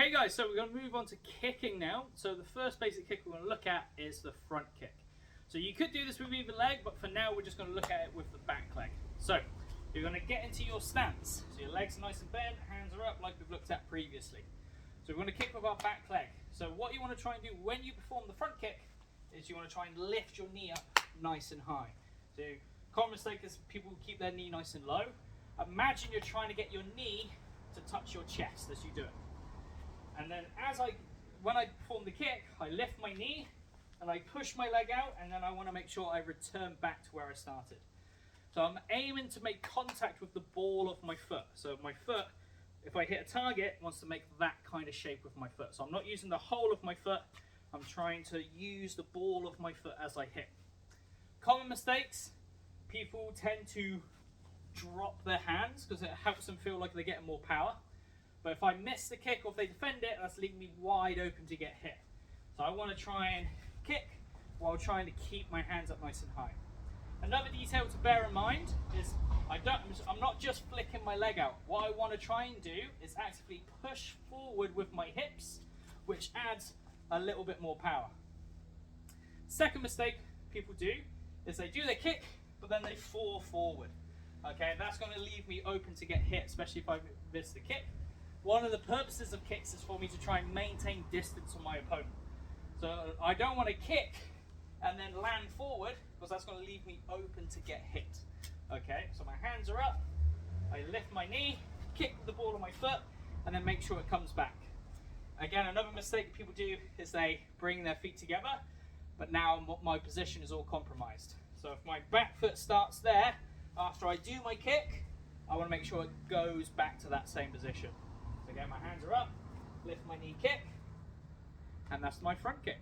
Okay guys, so we're going to move on to kicking now. So the first basic kick we're going to look at is the front kick. So you could do this with either leg, but for now we're just going to look at it with the back leg. So you're going to get into your stance. So your legs are nice and bent, hands are up like we've looked at previously. So we're going to kick with our back leg. So what you want to try and do when you perform the front kick is you want to try and lift your knee up nice and high. So common mistake is people keep their knee nice and low. Imagine you're trying to get your knee to touch your chest as you do it. And then when I perform the kick, I lift my knee and I push my leg out, and then I want to make sure I return back to where I started. So I'm aiming to make contact with the ball of my foot. So my foot, if I hit a target, wants to make that kind of shape with my foot. So I'm not using the whole of my foot, I'm trying to use the ball of my foot as I hit. Common mistakes, people tend to drop their hands because it helps them feel like they're getting more power. But if I miss the kick or if they defend it, that's leaving me wide open to get hit. So I want to try and kick while trying to keep my hands up nice and high. Another detail to bear in mind is I'm not just flicking my leg out. What I want to try and do is actively push forward with my hips, which adds a little bit more power. Second mistake people do is they do their kick, but then they fall forward. Okay, that's going to leave me open to get hit, especially if I miss the kick. One of the purposes of kicks is for me to try and maintain distance from my opponent. So I don't want to kick and then land forward, because that's going to leave me open to get hit. Okay, so my hands are up, I lift my knee, kick the ball of my foot, and then make sure it comes back. Again, another mistake people do is they bring their feet together, but now my position is all compromised. So if my back foot starts there, after I do my kick, I want to make sure it goes back to that same position. So again, my hands are up, lift my knee, kick, and that's my front kick.